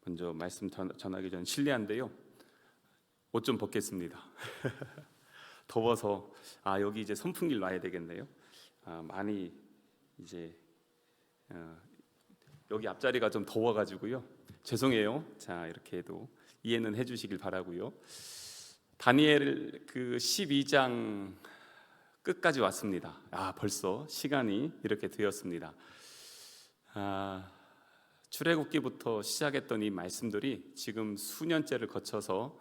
먼저 말씀 전하기 전 실례한데요. 옷 좀 벗겠습니다. 더워서 여기 이제 선풍기를 놔야 되겠네요. 많이 이제 여기 앞자리가 좀 더워가지고요. 죄송해요. 자, 이렇게 해도 이해는 해주시길 바라고요. 다니엘 그 12장 끝까지 왔습니다. 벌써 시간이 이렇게 되었습니다. 출애굽기부터 시작했던 이 말씀들이 지금 수년째를 거쳐서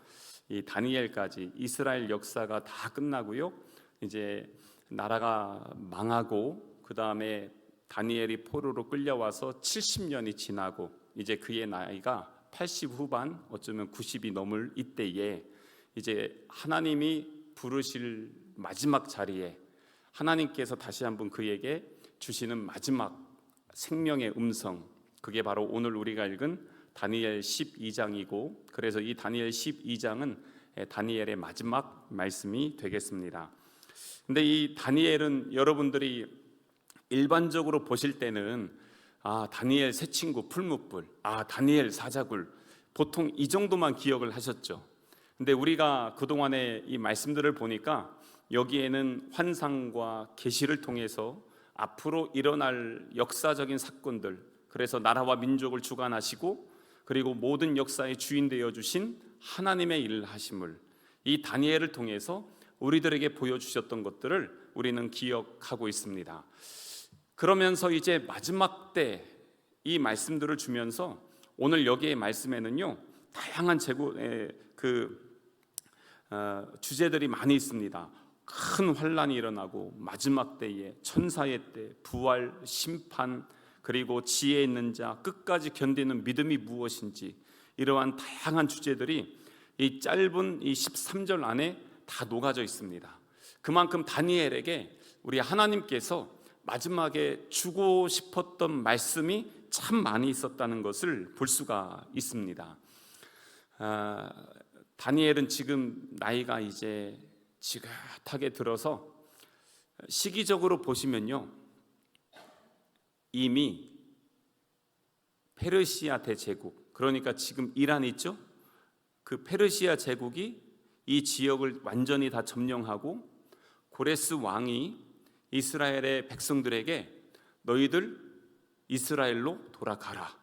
이 다니엘까지 이스라엘 역사가 다 끝나고요. 이제 나라가 망하고 그 다음에 다니엘이 포로로 끌려와서 70년이 지나고 이제 그의 나이가 80 후반 어쩌면 90이 넘을 이때에 이제 하나님이 부르실 마지막 자리에 하나님께서 다시 한번 그에게 주시는 마지막 생명의 음성, 그게 바로 오늘 우리가 읽은 다니엘 12장이고 그래서 이 다니엘 12장은 다니엘의 마지막 말씀이 되겠습니다. 근데 이 다니엘은 여러분들이 일반적으로 보실 때는 다니엘 새 친구 풀무불, 다니엘 사자굴, 보통 이 정도만 기억을 하셨죠. 근데 우리가 그동안에 이 말씀들을 보니까 여기에는 환상과 계시를 통해서 앞으로 일어날 역사적인 사건들, 그래서 나라와 민족을 주관하시고 그리고 모든 역사의 주인 되어 주신 하나님의 일을 하심을 이 다니엘을 통해서 우리들에게 보여주셨던 것들을 우리는 기억하고 있습니다. 그러면서 이제 마지막 때 이 말씀들을 주면서 오늘 여기의 말씀에는요 다양한 주제들이 많이 있습니다. 큰 환란이 일어나고 마지막 때에 천사의 때, 부활, 심판, 그리고 지혜 있는 자, 끝까지 견디는 믿음이 무엇인지 이러한 다양한 주제들이 이 짧은 이 13절 안에 다 녹아져 있습니다. 그만큼 다니엘에게 우리 하나님께서 마지막에 주고 싶었던 말씀이 참 많이 있었다는 것을 볼 수가 있습니다. 다니엘은 지금 나이가 이제 지긋하게 들어서 시기적으로 보시면요 이미 페르시아 대제국, 그러니까 지금 이란 있죠? 그 페르시아 제국이 이 지역을 완전히 다 점령하고 고레스 왕이 이스라엘의 백성들에게 너희들 이스라엘로 돌아가라,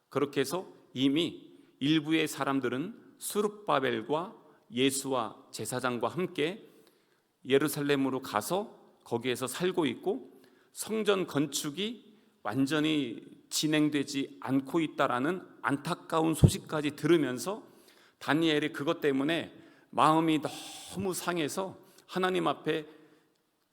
그렇게 해서 이미 일부의 사람들은 스룹바벨과 예수와 제사장과 함께 예루살렘으로 가서 거기에서 살고 있고 성전 건축이 완전히 진행되지 않고 있다라는 안타까운 소식까지 들으면서 다니엘이 그것 때문에 마음이 너무 상해서 하나님 앞에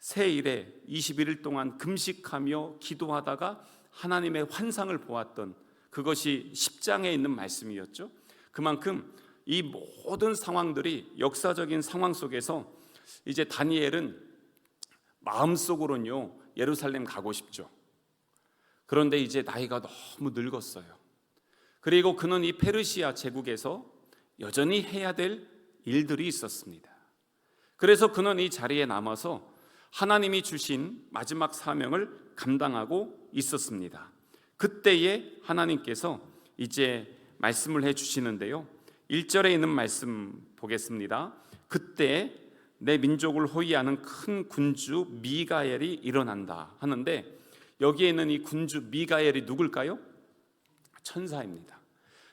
새 일에 21일 동안 금식하며 기도하다가 하나님의 환상을 보았던 그것이 10장에 있는 말씀이었죠. 그만큼 이 모든 상황들이 역사적인 상황 속에서 이제 다니엘은 마음속으로는요 예루살렘 가고 싶죠. 그런데 이제 나이가 너무 늙었어요. 그리고 그는 이 페르시아 제국에서 여전히 해야 될 일들이 있었습니다. 그래서 그는 이 자리에 남아서 하나님이 주신 마지막 사명을 감당하고 있었습니다. 그때에 하나님께서 이제 말씀을 해주시는데요 1절에 있는 말씀 보겠습니다. 그때 내 민족을 호위하는 큰 군주 미가엘이 일어난다 하는데 여기에 있는 이 군주 미가엘이 누굴까요? 천사입니다.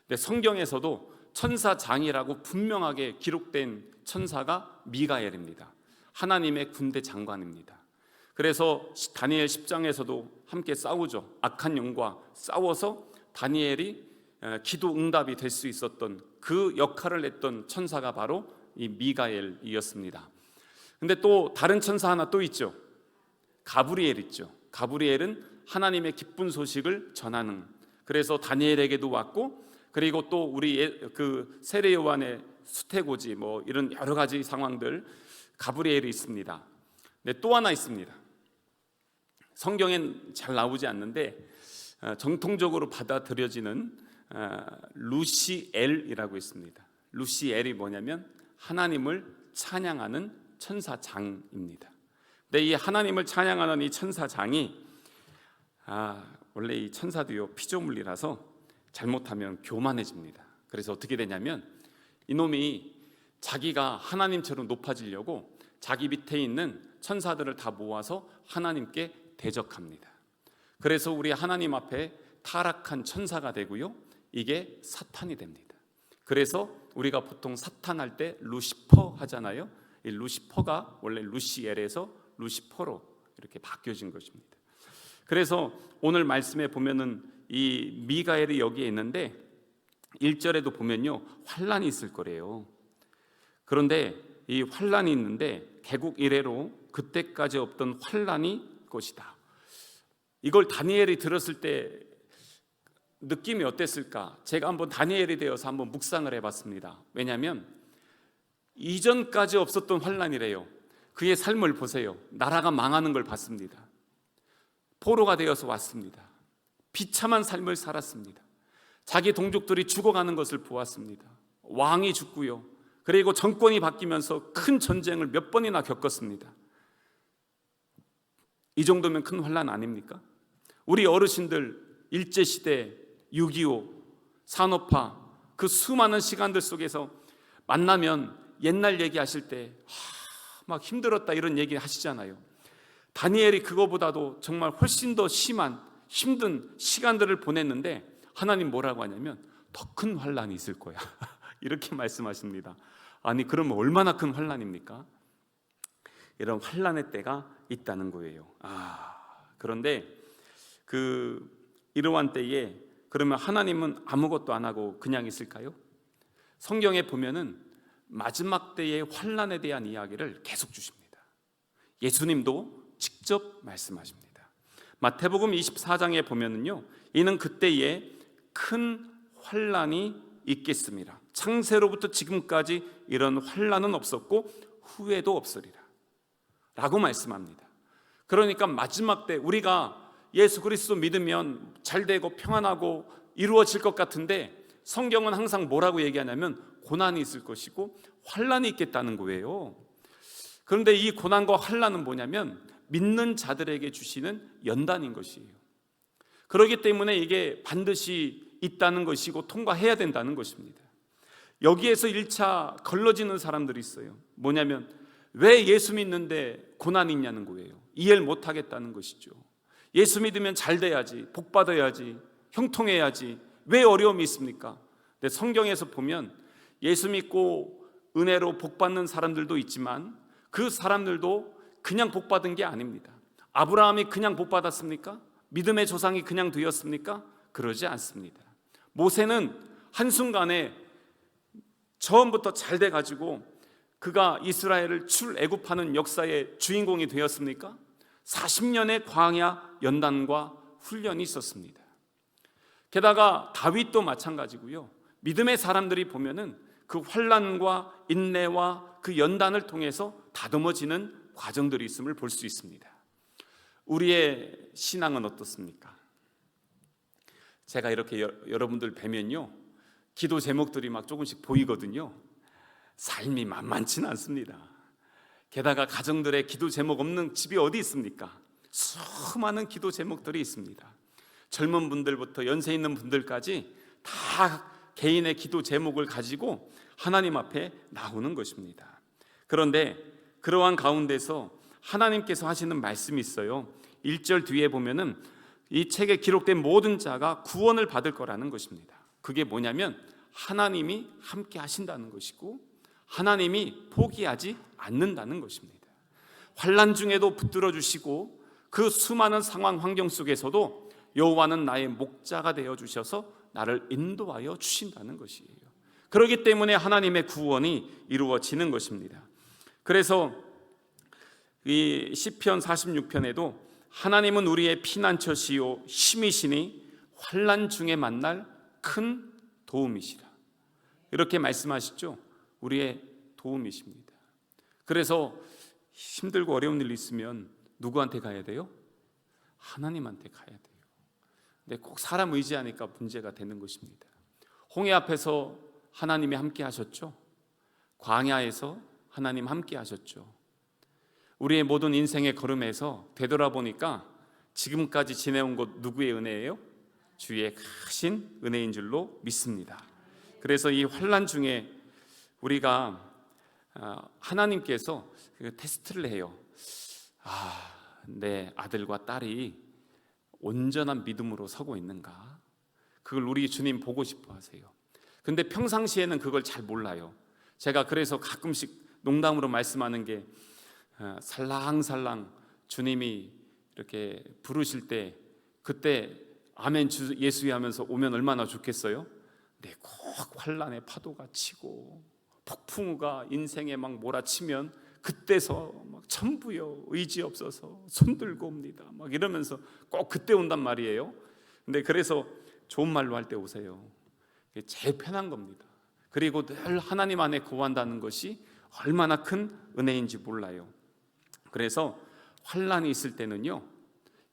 근데 성경에서도 천사장이라고 분명하게 기록된 천사가 미가엘입니다. 하나님의 군대 장관입니다. 그래서 다니엘 10장에서도 함께 싸우죠. 악한 영과 싸워서 다니엘이 기도 응답이 될 수 있었던 그 역할을 했던 천사가 바로 이 미가엘이었습니다. 근데 또 다른 천사 하나 또 있죠. 가브리엘 있죠. 가브리엘은 하나님의 기쁜 소식을 전하는, 그래서 다니엘에게도 왔고 그리고 또 우리 그 세례 요한의 수태고지 뭐 이런 여러 가지 상황들 가브리엘이 있습니다. 근데 또 하나 있습니다. 성경엔 잘 나오지 않는데 정통적으로 받아들여지는 루시엘이라고 있습니다. 루시엘이 뭐냐면 하나님을 찬양하는 천사장입니다. 근데 이 하나님을 찬양하는 이 천사장이 원래 이 천사도요 피조물이라서 잘못하면 교만해집니다. 그래서 어떻게 되냐면 이놈이 자기가 하나님처럼 높아지려고 자기 밑에 있는 천사들을 다 모아서 하나님께 대적합니다. 그래서 우리 하나님 앞에 타락한 천사가 되고요, 이게 사탄이 됩니다. 그래서 우리가 보통 사탄 할 때 루시퍼 하잖아요. 이 루시퍼가 원래 루시엘에서 루시퍼로 이렇게 바뀌어진 것입니다. 그래서 오늘 말씀에 보면은 이 미가엘이 여기에 있는데 1절에도 보면요, 환란이 있을 거래요. 그런데 이 환란이 있는데 개국 이래로 그때까지 없던 환란이 것이다. 이걸 다니엘이 들었을 때 느낌이 어땠을까? 제가 한번 다니엘이 되어서 한번 묵상을 해봤습니다. 왜냐하면 이전까지 없었던 환란이래요. 그의 삶을 보세요. 나라가 망하는 걸 봤습니다. 포로가 되어서 왔습니다. 비참한 삶을 살았습니다. 자기 동족들이 죽어가는 것을 보았습니다. 왕이 죽고요, 그리고 정권이 바뀌면서 큰 전쟁을 몇 번이나 겪었습니다. 이 정도면 큰 환란 아닙니까? 우리 어르신들 일제시대, 6.25, 산업화, 그 수많은 시간들 속에서 만나면 옛날 얘기하실 때 막 힘들었다 이런 얘기 하시잖아요. 다니엘이 그거보다도 정말 훨씬 더 심한 힘든 시간들을 보냈는데 하나님 뭐라고 하냐면 더 큰 환란이 있을 거야 이렇게 말씀하십니다. 아니 그러면 얼마나 큰 환란입니까? 이런 환란의 때가 있다는 거예요. 그런데 이러한 때에 그러면 하나님은 아무것도 안 하고 그냥 있을까요? 성경에 보면은 마지막 때의 환란에 대한 이야기를 계속 주십니다. 예수님도 직접 말씀하십니다. 마태복음 24장에 보면은요, 이는 그때에 큰 환란이 있겠습니다. 창세로부터 지금까지 이런 환란은 없었고 후에도 없으리라 라고 말씀합니다. 그러니까 마지막 때 우리가 예수 그리스도 믿으면 잘 되고 평안하고 이루어질 것 같은데 성경은 항상 뭐라고 얘기하냐면 고난이 있을 것이고 환란이 있겠다는 거예요. 그런데 이 고난과 환란은 뭐냐면 믿는 자들에게 주시는 연단인 것이에요. 그렇기 때문에 이게 반드시 있다는 것이고 통과해야 된다는 것입니다. 여기에서 1차 걸러지는 사람들이 있어요. 뭐냐면 왜 예수 믿는데 고난이 있냐는 거예요. 이해를 못하겠다는 것이죠. 예수 믿으면 잘 돼야지, 복 받아야지, 형통해야지, 왜 어려움이 있습니까? 근데 성경에서 보면 예수 믿고 은혜로 복 받는 사람들도 있지만 그 사람들도 그냥 복 받은 게 아닙니다. 아브라함이 그냥 복 받았습니까? 믿음의 조상이 그냥 되었습니까? 그러지 않습니다. 모세는 한순간에 처음부터 잘 돼가지고 그가 이스라엘을 출애굽하는 역사의 주인공이 되었습니까? 40년의 광야 연단과 훈련이 있었습니다. 게다가 다윗도 마찬가지고요. 믿음의 사람들이 보면은 그 환난과 인내와 그 연단을 통해서 다듬어지는 과정들이 있음을 볼 수 있습니다. 우리의 신앙은 어떻습니까? 제가 이렇게 여러분들 뵈면요, 기도 제목들이 막 조금씩 보이거든요. 삶이 만만치는 않습니다. 게다가 가정들의 기도 제목 없는 집이 어디 있습니까? 수많은 기도 제목들이 있습니다. 젊은 분들부터 연세 있는 분들까지 다 개인의 기도 제목을 가지고 하나님 앞에 나오는 것입니다. 그런데 그러한 가운데서 하나님께서 하시는 말씀이 있어요. 1절 뒤에 보면은 이 책에 기록된 모든 자가 구원을 받을 거라는 것입니다. 그게 뭐냐면 하나님이 함께 하신다는 것이고 하나님이 포기하지 않는다는 것입니다. 환난 중에도 붙들어 주시고 그 수많은 상황 환경 속에서도 여호와는 나의 목자가 되어 주셔서 나를 인도하여 주신다는 것이에요. 그렇기 때문에 하나님의 구원이 이루어지는 것입니다. 그래서 이 시편 46편에도 하나님은 우리의 피난처시요 힘이시니 환난 중에 만날 큰 도움이시라 이렇게 말씀하시죠. 우리의 도움이십니다. 그래서 힘들고 어려운 일 있으면 누구한테 가야 돼요? 하나님한테 가야 돼요. 근데 꼭 사람 의지하니까 문제가 되는 것입니다. 홍해 앞에서 하나님이 함께 하셨죠. 광야에서 하나님 함께 하셨죠. 우리의 모든 인생의 걸음에서 되돌아보니까 지금까지 지내온 것 누구의 은혜예요? 주의 크신 은혜인 줄로 믿습니다. 그래서 이 환난 중에 우리가 하나님께서 테스트를 해요. 내 아들과 딸이 온전한 믿음으로 서고 있는가? 그걸 우리 주님 보고 싶어 하세요. 근데 평상시에는 그걸 잘 몰라요. 제가 그래서 가끔씩 농담으로 말씀하는 게 살랑살랑 주님이 이렇게 부르실 때 그때 아멘 주 예수의 하면서 오면 얼마나 좋겠어요? 네, 꼭 환난의 파도가 치고 폭풍우가 인생에 막 몰아치면 그때서 막 전부여 의지 없어서 손들고 옵니다 막 이러면서 꼭 그때 온단 말이에요. 근데 그래서 좋은 말로 할 때 오세요. 그게 제일 편한 겁니다. 그리고 늘 하나님 안에 거한다는 것이 얼마나 큰 은혜인지 몰라요. 그래서 환난이 있을 때는요,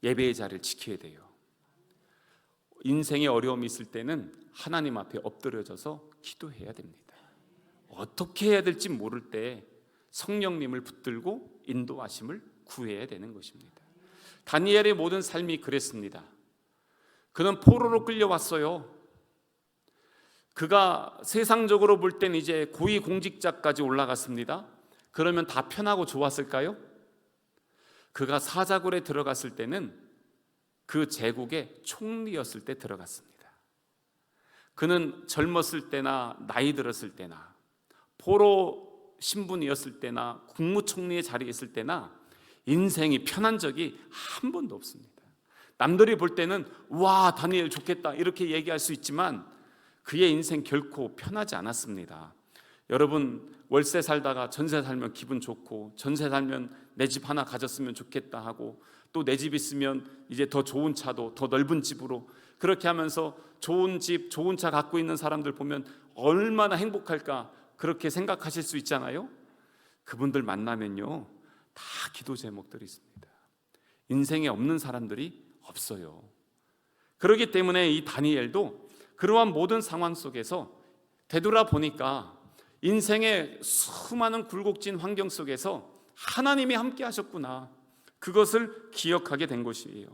예배의 자리를 지켜야 돼요. 인생의 어려움이 있을 때는 하나님 앞에 엎드려져서 기도해야 됩니다. 어떻게 해야 될지 모를 때 성령님을 붙들고 인도하심을 구해야 되는 것입니다. 다니엘의 모든 삶이 그랬습니다. 그는 포로로 끌려왔어요. 그가 세상적으로 볼 땐 이제 고위공직자까지 올라갔습니다. 그러면 다 편하고 좋았을까요? 그가 사자굴에 들어갔을 때는 그 제국의 총리였을 때 들어갔습니다. 그는 젊었을 때나 나이 들었을 때나 포로 신분이었을 때나 국무총리의 자리에 있을 때나 인생이 편한 적이 한 번도 없습니다. 남들이 볼 때는 와 다니엘 좋겠다 이렇게 얘기할 수 있지만 그의 인생 결코 편하지 않았습니다. 여러분 월세 살다가 전세 살면 기분 좋고 전세 살면 내 집 하나 가졌으면 좋겠다 하고 또 내 집 있으면 이제 더 좋은 차도 더 넓은 집으로 그렇게 하면서 좋은 집 좋은 차 갖고 있는 사람들 보면 얼마나 행복할까 그렇게 생각하실 수 있잖아요. 그분들 만나면요 다 기도 제목들이 있습니다. 인생에 없는 사람들이 없어요. 그렇기 때문에 이 다니엘도 그러한 모든 상황 속에서 되돌아보니까 인생의 수많은 굴곡진 환경 속에서 하나님이 함께 하셨구나 그것을 기억하게 된 것이에요.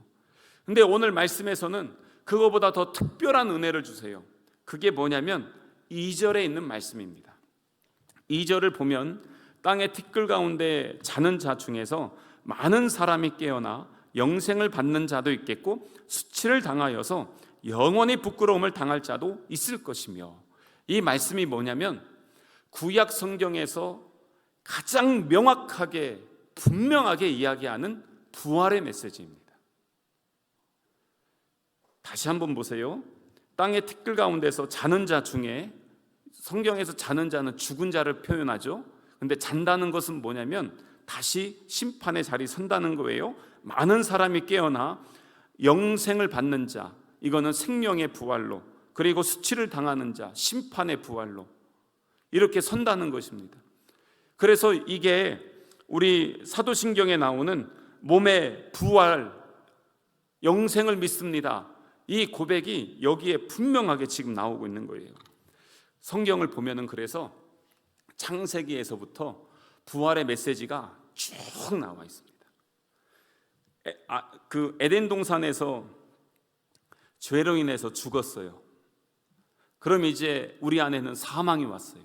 근데 오늘 말씀에서는 그거보다 더 특별한 은혜를 주세요. 그게 뭐냐면 2절에 있는 말씀입니다. 2절을 보면 땅의 티끌 가운데 자는 자 중에서 많은 사람이 깨어나 영생을 받는 자도 있겠고 수치를 당하여서 영원히 부끄러움을 당할 자도 있을 것이며, 이 말씀이 뭐냐면 구약 성경에서 가장 명확하게 분명하게 이야기하는 부활의 메시지입니다. 다시 한번 보세요. 땅의 티끌 가운데서 자는 자 중에, 성경에서 자는 자는 죽은 자를 표현하죠. 근데 잔다는 것은 뭐냐면 다시 심판의 자리 선다는 거예요. 많은 사람이 깨어나 영생을 받는 자, 이거는 생명의 부활로, 그리고 수치를 당하는 자, 심판의 부활로 이렇게 선다는 것입니다. 그래서 이게 우리 사도신경에 나오는 몸의 부활, 영생을 믿습니다, 이 고백이 여기에 분명하게 지금 나오고 있는 거예요. 성경을 보면은 그래서 창세기에서부터 부활의 메시지가 쭉 나와 있습니다. 그 에덴 동산에서 죄로 인해서 죽었어요. 그럼 이제 우리 안에는 사망이 왔어요.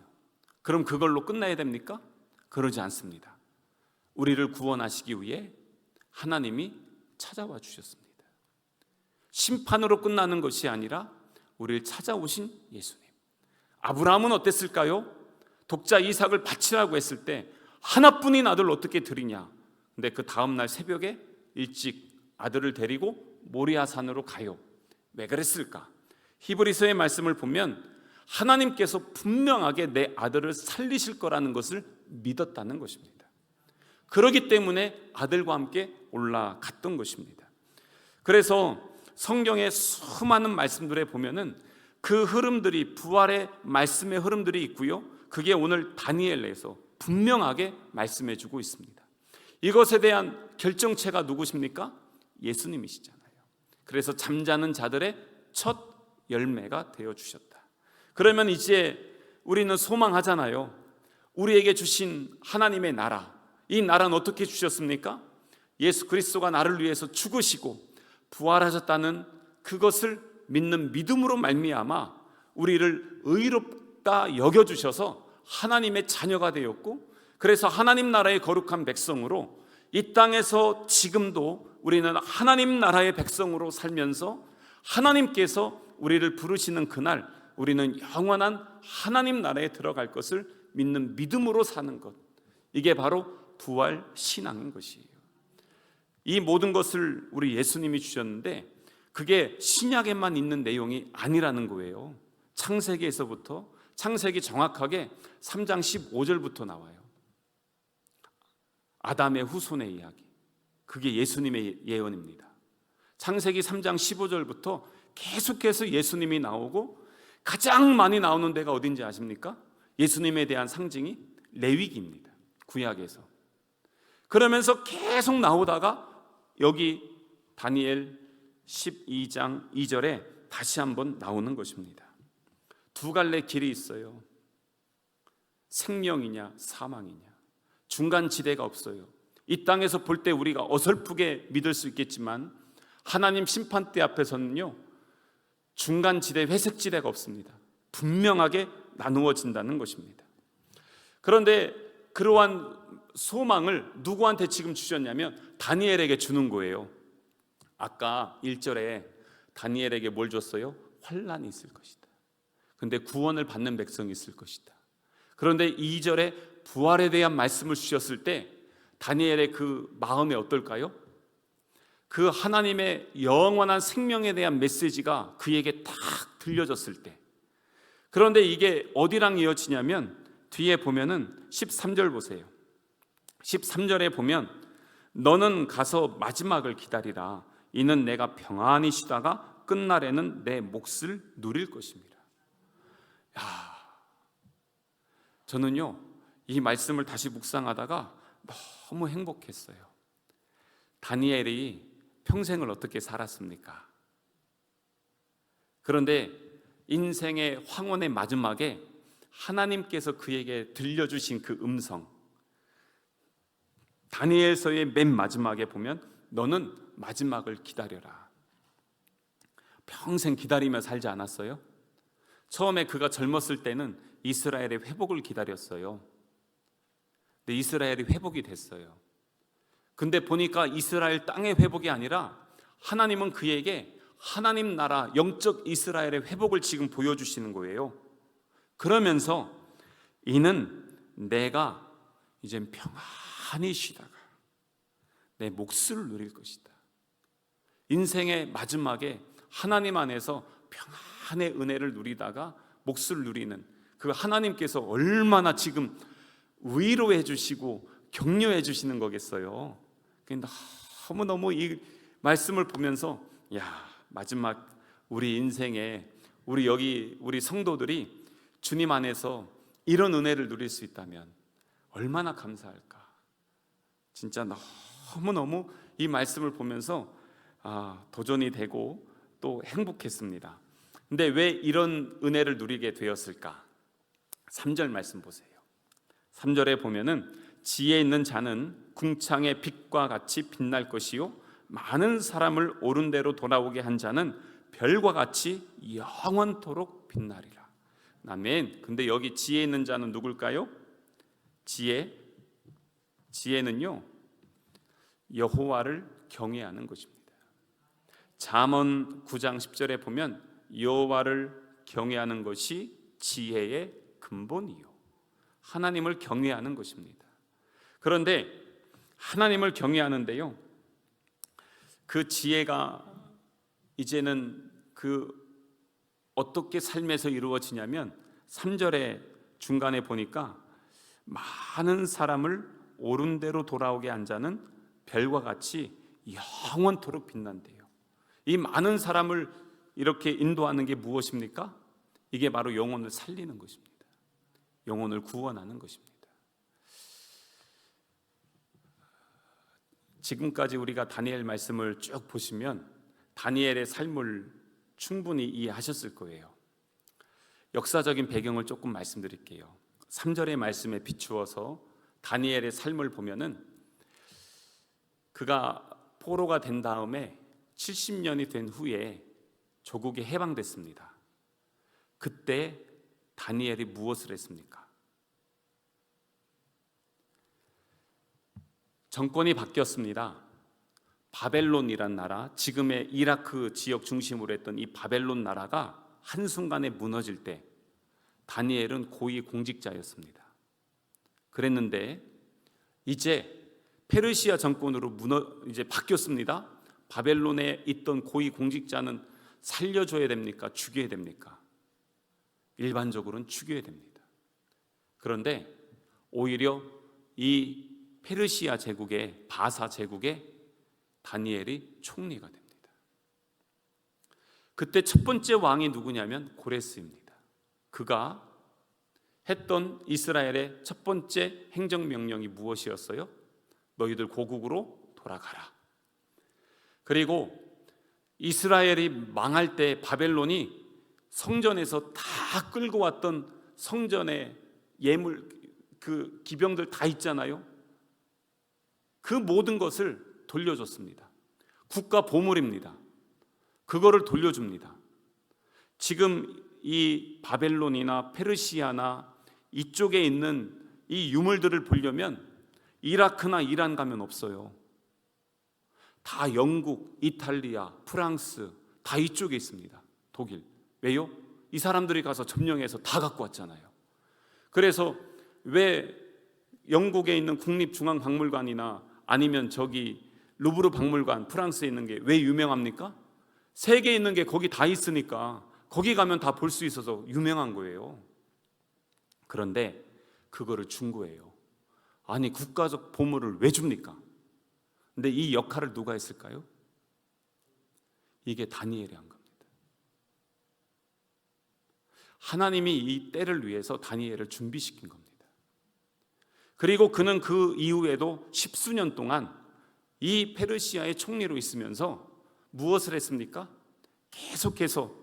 그럼 그걸로 끝나야 됩니까? 그러지 않습니다. 우리를 구원하시기 위해 하나님이 찾아와 주셨습니다. 심판으로 끝나는 것이 아니라 우리를 찾아오신 예수님. 아브라함은 어땠을까요? 독자 이삭을 바치라고 했을 때 하나뿐인 아들을 어떻게 드리냐. 근데 그 다음날 새벽에 일찍 아들을 데리고 모리아 산으로 가요. 왜 그랬을까? 히브리서의 말씀을 보면 하나님께서 분명하게 내 아들을 살리실 거라는 것을 믿었다는 것입니다. 그렇기 때문에 아들과 함께 올라갔던 것입니다. 그래서 성경의 수많은 말씀들에 보면은 그 흐름들이, 부활의 말씀의 흐름들이 있고요, 그게 오늘 다니엘에서 분명하게 말씀해 주고 있습니다. 이것에 대한 결정체가 누구십니까? 예수님이시잖아요. 그래서 잠자는 자들의 첫 열매가 되어 주셨다. 그러면 이제 우리는 소망하잖아요. 우리에게 주신 하나님의 나라, 이 나라는 어떻게 주셨습니까? 예수 그리스도가 나를 위해서 죽으시고 부활하셨다는 그것을 믿는 믿음으로 말미암아 우리를 다 여겨주셔서 하나님의 자녀가 되었고, 그래서 하나님 나라의 거룩한 백성으로 이 땅에서 지금도 우리는 하나님 나라의 백성으로 살면서 하나님께서 우리를 부르시는 그날 우리는 영원한 하나님 나라에 들어갈 것을 믿는 믿음으로 사는 것, 이게 바로 부활 신앙인 것이에요. 이 모든 것을 우리 예수님이 주셨는데 그게 신약에만 있는 내용이 아니라는 거예요. 창세기에서부터, 창세기 정확하게 3장 15절부터 나와요. 아담의 후손의 이야기, 그게 예수님의 예언입니다. 창세기 3장 15절부터 계속해서 예수님이 나오고, 가장 많이 나오는 데가 어딘지 아십니까? 예수님에 대한 상징이 레위기입니다, 구약에서. 그러면서 계속 나오다가 여기 다니엘 12장 2절에 다시 한번 나오는 것입니다. 두 갈래 길이 있어요. 생명이냐 사망이냐, 중간 지대가 없어요. 이 땅에서 볼 때 우리가 어설프게 믿을 수 있겠지만 하나님 심판대 앞에서는요, 중간 지대, 회색 지대가 없습니다. 분명하게 나누어진다는 것입니다. 그런데 그러한 소망을 누구한테 지금 주셨냐면 다니엘에게 주는 거예요. 아까 1절에 다니엘에게 뭘 줬어요? 환난이 있을 것이다. 근데 구원을 받는 백성이 있을 것이다. 그런데 2절에 부활에 대한 말씀을 주셨을 때 다니엘의 그 마음이 어떨까요? 그 하나님의 영원한 생명에 대한 메시지가 그에게 딱 들려졌을 때, 그런데 이게 어디랑 이어지냐면 뒤에 보면은 13절 보세요. 13절에 보면 너는 가서 마지막을 기다리라. 이는 내가 평안히 쉬다가 끝날에는 내 몫을 누릴 것입니다. 저는요, 이 말씀을 다시 묵상하다가 너무 행복했어요. 다니엘이 평생을 어떻게 살았습니까? 그런데 인생의 황혼의 마지막에 하나님께서 그에게 들려주신 그 음성, 다니엘서의 맨 마지막에 보면 너는 마지막을 기다려라. 평생 기다리며 살지 않았어요? 처음에 그가 젊었을 때는 이스라엘의 회복을 기다렸어요. 근데 이스라엘이 회복이 됐어요. 근데 보니까 이스라엘 땅의 회복이 아니라 하나님은 그에게 하나님 나라 영적 이스라엘의 회복을 지금 보여주시는 거예요. 그러면서 이는 내가 이젠 평안히 쉬다가 내 몫을 누릴 것이다. 인생의 마지막에 하나님 안에서 평안의 은혜를 누리다가 몫을 누리는 그 하나님께서 얼마나 지금 위로해 주시고 격려해 주시는 거겠어요. 너무너무 이 말씀을 보면서 마지막 우리 인생에 우리 성도들이 주님 안에서 이런 은혜를 누릴 수 있다면 얼마나 감사할까. 진짜 너무너무 이 말씀을 보면서 도전이 되고 또 행복했습니다. 근데 왜 이런 은혜를 누리게 되었을까? 3절 말씀 보세요. 3절에 보면은 지혜 있는 자는 궁창의 빛과 같이 빛날 것이요 많은 사람을 옳은 대로 돌아오게 한 자는 별과 같이 영원토록 빛나리라. 아멘. 근데 여기 지혜 있는 자는 누굴까요? 지혜는요, 여호와를 경외하는 것입니다. 잠언 9장 10절에 보면 여호와를 경외하는 것이 지혜의 근본이요, 하나님을 경외하는 것입니다. 그런데 하나님을 경외하는데요, 그 지혜가 이제는 어떻게 삶에서 이루어지냐면 3절의 중간에 보니까 많은 사람을 옳은 대로 돌아오게 한 자는 별과 같이 영원토록 빛난대요. 이 많은 사람을 이렇게 인도하는 게 무엇입니까? 이게 바로 영혼을 살리는 것입니다. 영혼을 구원하는 것입니다. 지금까지 우리가 다니엘 말씀을 쭉 보시면 다니엘의 삶을 충분히 이해하셨을 거예요. 역사적인 배경을 조금 말씀드릴게요. 3절의 말씀에 비추어서 다니엘의 삶을 보면은 그가 포로가 된 다음에 70년이 된 후에 조국이 해방됐습니다. 그때 다니엘이 무엇을 했습니까? 정권이 바뀌었습니다. 바벨론이란 나라, 지금의 이라크 지역 중심으로 했던 이 바벨론 나라가 한순간에 무너질 때 다니엘은 고위 공직자였습니다. 그랬는데 이제 페르시아 정권으로 이제 바뀌었습니다. 바벨론에 있던 고위 공직자는 살려줘야 됩니까? 죽여야 됩니까? 일반적으로는 죽여야 됩니다. 그런데 오히려 이 페르시아 제국의 바사 제국의 다니엘이 총리가 됩니다. 그때 첫 번째 왕이 누구냐면 고레스입니다. 그가 했던 이스라엘의 첫 번째 행정명령이 무엇이었어요? 너희들 고국으로 돌아가라. 그리고 이스라엘이 망할 때 바벨론이 성전에서 다 끌고 왔던 성전의 예물, 그 기병들 다 있잖아요. 그 모든 것을 돌려줬습니다. 국가 보물입니다. 그거를 돌려줍니다. 지금 이 바벨론이나 페르시아나 이쪽에 있는 이 유물들을 보려면 이라크나 이란 가면 없어요. 다 영국, 이탈리아, 프랑스 다 이쪽에 있습니다. 독일. 왜요? 이 사람들이 가서 점령해서 다 갖고 왔잖아요. 그래서 왜 영국에 있는 국립중앙박물관이나 아니면 저기 루브르 박물관 프랑스에 있는 게 왜 유명합니까? 세계에 있는 게 거기 다 있으니까 거기 가면 다 볼 수 있어서 유명한 거예요. 그런데 그거를 준 거예요. 아니 국가적 보물을 왜 줍니까? 근데 이 역할을 누가 했을까요? 이게 다니엘이 한 겁니다. 하나님이 이 때를 위해서 다니엘을 준비시킨 겁니다. 그리고 그는 그 이후에도 십수년 동안 이 페르시아의 총리로 있으면서 무엇을 했습니까? 계속해서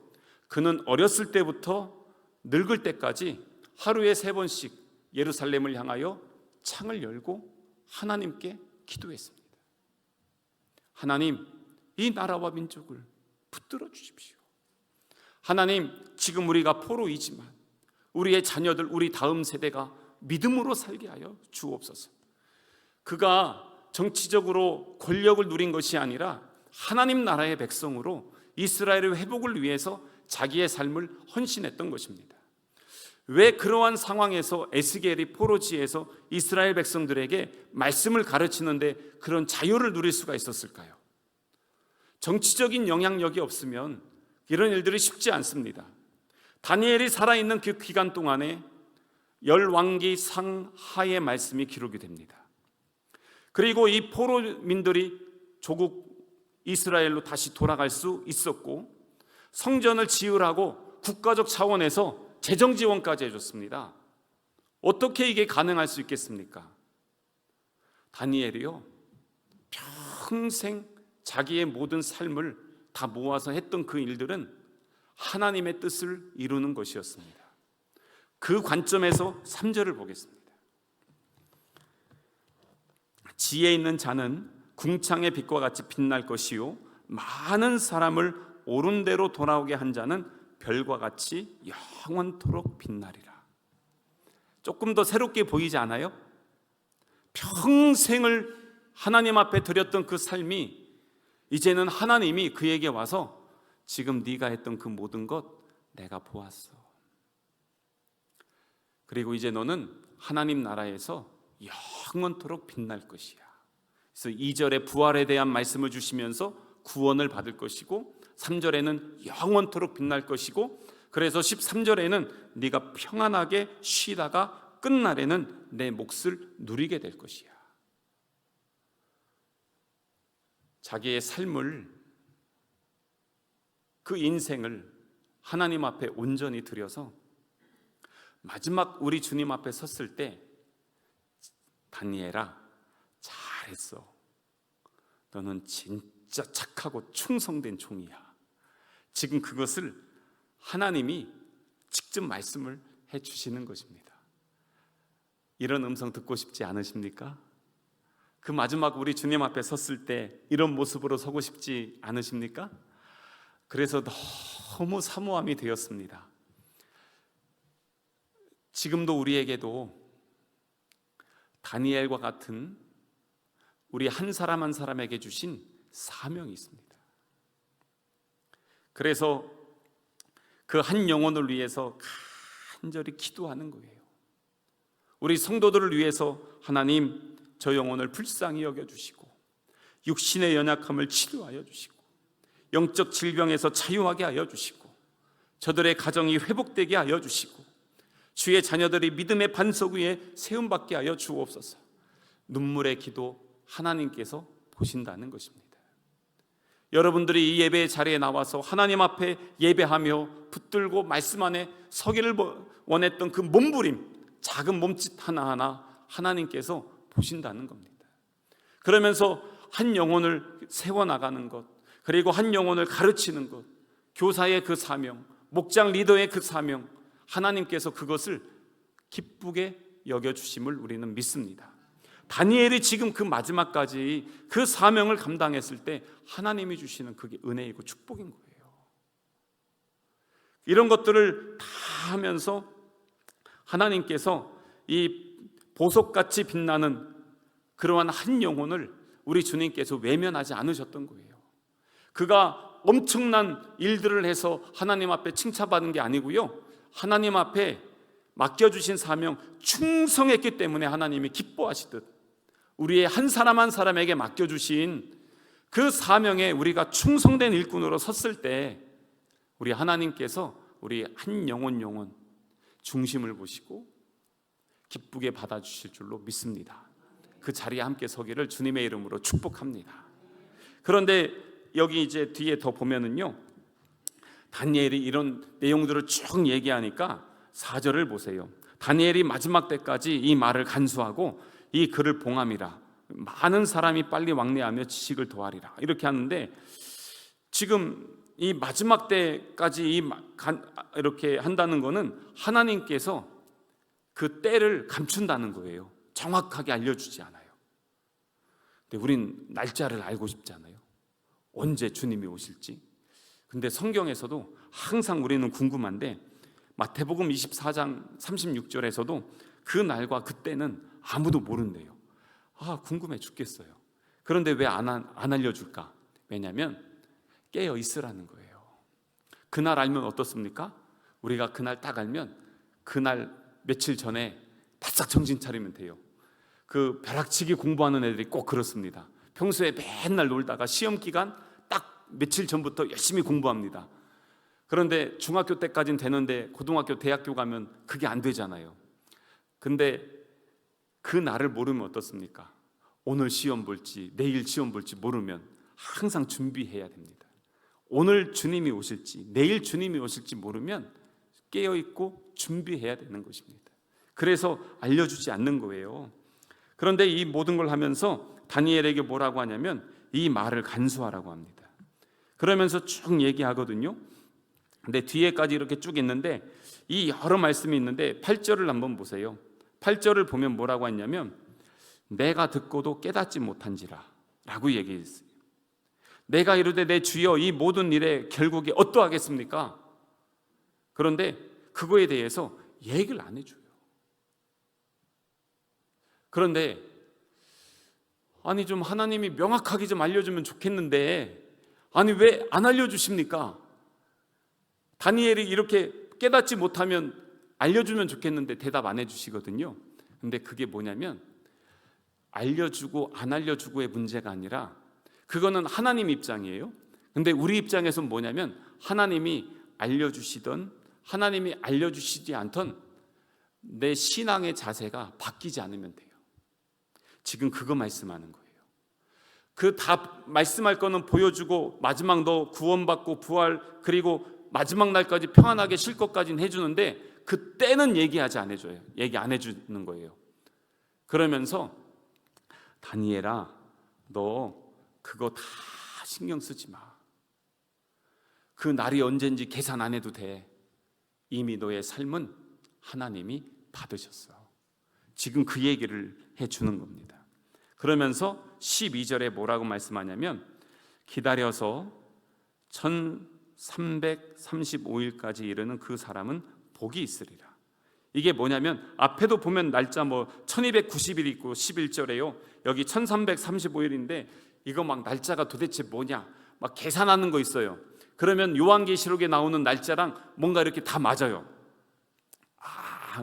그는 어렸을 때부터 늙을 때까지 하루에 3번씩 예루살렘을 향하여 창을 열고 하나님께 기도했습니다. 하나님, 이 나라와 민족을 붙들어 주십시오. 하나님, 지금 우리가 포로이지만 우리의 자녀들, 우리 다음 세대가 믿음으로 살게 하여 주옵소서. 그가 정치적으로 권력을 누린 것이 아니라 하나님 나라의 백성으로 이스라엘의 회복을 위해서 자기의 삶을 헌신했던 것입니다. 왜 그러한 상황에서 에스겔이 포로지에서 이스라엘 백성들에게 말씀을 가르치는데 그런 자유를 누릴 수가 있었을까요? 정치적인 영향력이 없으면 이런 일들이 쉽지 않습니다. 다니엘이 살아있는 그 기간 동안에 열왕기 상하의 말씀이 기록이 됩니다. 그리고 이 포로민들이 조국 이스라엘로 다시 돌아갈 수 있었고 성전을 지으라고 국가적 차원에서 재정 지원까지 해줬습니다. 어떻게 이게 가능할 수 있겠습니까? 다니엘이요, 평생 자기의 모든 삶을 다 모아서 했던 그 일들은 하나님의 뜻을 이루는 것이었습니다. 그 관점에서 3절을 보겠습니다. 지혜 있는 자는 궁창의 빛과 같이 빛날 것이요 많은 사람을 옳은 대로 돌아오게 한 자는 별과 같이 영원토록 빛나리라. 조금 더 새롭게 보이지 않아요? 평생을 하나님 앞에 드렸던 그 삶이 이제는 하나님이 그에게 와서 지금 네가 했던 그 모든 것 내가 보았어. 그리고 이제 너는 하나님 나라에서 영원토록 빛날 것이야. 그래서 2절에 부활에 대한 말씀을 주시면서 구원을 받을 것이고 3절에는 영원토록 빛날 것이고 그래서 13절에는 네가 평안하게 쉬다가 끝날에는 내 몫을 누리게 될 것이야. 자기의 삶을, 그 인생을 하나님 앞에 온전히 드려서 마지막 우리 주님 앞에 섰을 때 다니엘아, 잘했어. 너는 진짜 착하고 충성된 종이야. 지금 그것을 하나님이 직접 말씀을 해주시는 것입니다. 이런 음성 듣고 싶지 않으십니까? 그 마지막 우리 주님 앞에 섰을 때 이런 모습으로 서고 싶지 그래서 너무 사모함이 되었습니다. 지금도 우리에게도 다니엘과 같은 우리 한 사람 한 사람에게 주신 사명이 있습니다. 그래서 그 한 영혼을 위해서 간절히 기도하는 거예요. 우리 성도들을 위해서 하나님, 저 영혼을 불쌍히 여겨주시고 육신의 연약함을 치료하여 주시고 영적 질병에서 자유하게 하여 주시고 저들의 가정이 회복되게 하여 주시고 주의 자녀들이 믿음의 반석 위에 세움받게 하여 주옵소서. 눈물의 기도 하나님께서 보신다는 것입니다. 여러분들이 이 예배의 자리에 나와서 하나님 앞에 예배하며 붙들고 말씀 안에 서기를 원했던 그 몸부림, 작은 몸짓 하나하나 하나님께서 보신다는 겁니다. 그러면서 한 영혼을 세워나가는 것, 그리고 한 영혼을 가르치는 것, 교사의 그 사명, 목장 리더의 그 사명, 하나님께서 그것을 기쁘게 여겨주심을 우리는 믿습니다. 다니엘이 지금 그 마지막까지 그 사명을 감당했을 때 하나님이 주시는 그게 은혜이고 축복인 거예요. 이런 것들을 다 하면서 하나님께서 이 보석같이 빛나는 그러한 한 영혼을 우리 주님께서 외면하지 않으셨던 거예요. 그가 엄청난 일들을 해서 하나님 앞에 칭찬받은 게 아니고요, 하나님 앞에 맡겨주신 사명 충성했기 때문에 하나님이 기뻐하시듯 우리의 한 사람 한 사람에게 맡겨주신 그 사명에 우리가 충성된 일꾼으로 섰을 때 우리 하나님께서 우리 한 영혼 중심을 보시고 기쁘게 받아주실 줄로 믿습니다. 그 자리에 함께 서기를 주님의 이름으로 축복합니다. 그런데 여기 이제 뒤에 더 보면은요, 다니엘이 이런 내용들을 쭉 얘기하니까 4절을 보세요. 다니엘이 마지막 때까지 이 말을 간수하고 이 글을 봉함이라 많은 사람이 빨리 왕래하며 지식을 더하리라 이렇게 하는데, 지금 이 마지막 때까지 이렇게 한다는 거는 하나님께서 그 때를 감춘다는 거예요. 정확하게 알려주지 않아요. 근데 우린 날짜를 알고 싶잖아요. 언제 주님이 오실지. 근데 성경에서도 항상 우리는 궁금한데 마태복음 24장 36절에서도 그 날과 그때는 아무도 모른대요. 궁금해 죽겠어요. 그런데 왜 안 알려줄까? 왜냐하면 깨어 있으라는 거예요. 그날 알면 어떻습니까? 우리가 그날 딱 알면 그날 며칠 전에 바싹 정신 차리면 돼요. 그 벼락치기 공부하는 애들이 꼭 그렇습니다. 평소에 맨날 놀다가 시험 기간 딱 며칠 전부터 열심히 공부합니다. 그런데 중학교 때까지는 되는데 고등학교, 대학교 가면 그게 안 되잖아요. 근데 그 날을 모르면 어떻습니까? 오늘 시험 볼지 내일 시험 볼지 모르면 항상 준비해야 됩니다. 오늘 주님이 오실지 내일 주님이 오실지 모르면 깨어있고 준비해야 되는 것입니다. 그래서 알려주지 않는 거예요. 그런데 이 모든 걸 하면서 다니엘에게 뭐라고 하냐면 이 말을 간수하라고 합니다. 그러면서 쭉 얘기하거든요. 근데 뒤에까지 이렇게 쭉 있는데 이 여러 말씀이 있는데 8절을 한번 보세요. 8절을 보면 뭐라고 했냐면 내가 듣고도 깨닫지 못한지라 라고 얘기했어요. 내가 이르되 내 주여 이 모든 일의 결국이 어떠하겠습니까? 그런데 그거에 대해서 얘기를 안 해줘요. 그런데 아니 좀 하나님이 명확하게 좀 알려주면 좋겠는데 아니 왜 안 알려주십니까? 다니엘이 이렇게 깨닫지 못하면 알려주면 좋겠는데 대답 안 해주시거든요. 근데 그게 뭐냐면 알려주고 안 알려주고의 문제가 아니라 그거는 하나님 입장이에요. 근데 우리 입장에서는 뭐냐면 하나님이 알려주시던 하나님이 알려주시지 않던 내 신앙의 자세가 바뀌지 않으면 돼요. 지금 그거 말씀하는 거예요. 그 다 말씀할 거는 보여주고 마지막 너 구원받고 부활 그리고 마지막 날까지 평안하게 쉴 것까지는 해주는데 그때는 얘기 안 해주는 거예요. 그러면서 다니엘아 너 그거 다 신경 쓰지 마. 그 날이 언젠지 계산 안 해도 돼. 이미 너의 삶은 하나님이 받으셨어. 지금 그 얘기를 해주는 겁니다. 그러면서 12절에 뭐라고 말씀하냐면 기다려서 1335일까지 이르는 그 사람은 복이 있으리라. 이게 뭐냐면 앞에도 보면 날짜 1290일 있고 11절에요. 여기 1335일인데 이거 막 날짜가 도대체 뭐냐 막 계산하는 거 있어요. 그러면 요한계시록에 나오는 날짜랑 뭔가 이렇게 다 맞아요.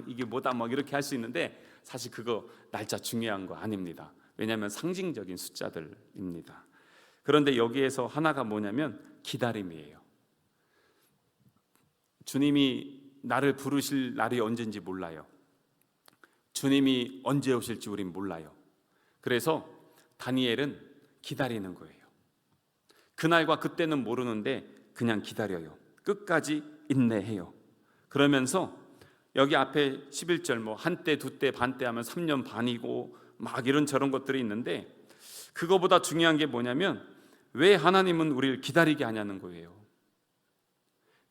이게 뭐다 막 이렇게 할 수 있는데 사실 그거 날짜 중요한 거 아닙니다. 왜냐하면 상징적인 숫자들입니다. 그런데 여기에서 하나가 뭐냐면 기다림이에요. 주님이 나를 부르실 날이 언제인지 몰라요. 주님이 언제 오실지 우린 몰라요. 그래서 다니엘은 기다리는 거예요. 그날과 그때는 모르는데 그냥 기다려요. 끝까지 인내해요. 그러면서 여기 앞에 11절 한때 두때 반때 하면 3년 반이고 막 이런 저런 것들이 있는데 그거보다 중요한 게 뭐냐면 왜 하나님은 우리를 기다리게 하냐는 거예요.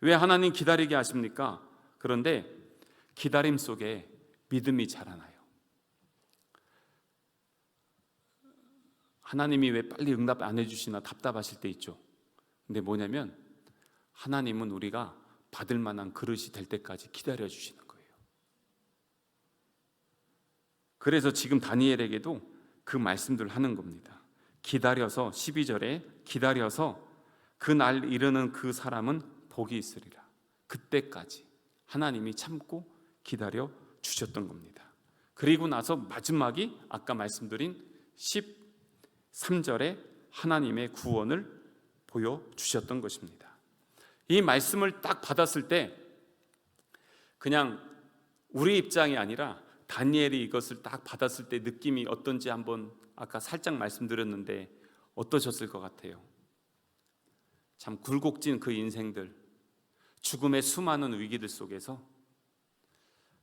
왜 하나님 기다리게 하십니까? 그런데 기다림 속에 믿음이 자라나요. 하나님이 왜 빨리 응답 안 해주시나 답답하실 때 있죠. 근데 뭐냐면 하나님은 우리가 받을 만한 그릇이 될 때까지 기다려 주시는 거예요. 그래서 지금 다니엘에게도 그 말씀들을 하는 겁니다. 기다려서 12절에 기다려서 그 날 이르는 그 사람은 복이 있으리라. 그때까지 하나님이 참고 기다려 주셨던 겁니다. 그리고 나서 마지막이 아까 말씀드린 13절에 하나님의 구원을 보여주셨던 것입니다. 이 말씀을 딱 받았을 때 그냥 우리 입장이 아니라 다니엘이 이것을 딱 받았을 때 느낌이 어떤지 한번 아까 살짝 말씀드렸는데 어떠셨을 것 같아요? 참 굴곡진 그 인생들, 죽음의 수많은 위기들 속에서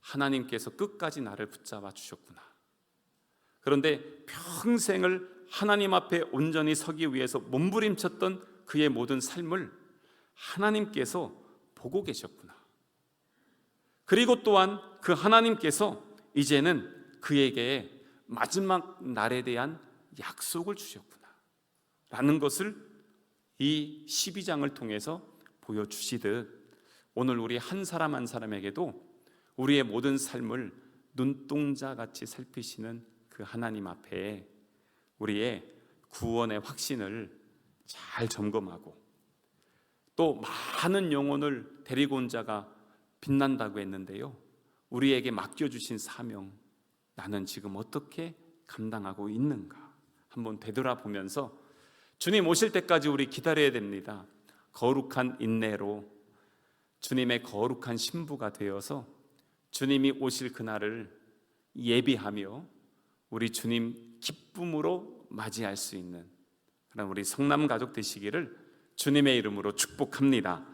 하나님께서 끝까지 나를 붙잡아 주셨구나. 그런데 평생을 하나님 앞에 온전히 서기 위해서 몸부림쳤던 그의 모든 삶을 하나님께서 보고 계셨구나. 그리고 또한 그 하나님께서 이제는 그에게 마지막 날에 대한 약속을 주셨구나 라는 것을 이 12장을 통해서 보여주시듯 오늘 우리 한 사람 한 사람에게도 우리의 모든 삶을 눈동자같이 살피시는 그 하나님 앞에 우리의 구원의 확신을 잘 점검하고 또 많은 영혼을 데리고 온 자가 빛난다고 했는데요, 우리에게 맡겨주신 사명 나는 지금 어떻게 감당하고 있는가 한번 되돌아보면서 주님 오실 때까지 우리 기다려야 됩니다. 거룩한 인내로 주님의 거룩한 신부가 되어서 주님이 오실 그날을 예비하며 우리 주님 기쁨으로 맞이할 수 있는 그런 우리 성남 가족 되시기를 주님의 이름으로 축복합니다.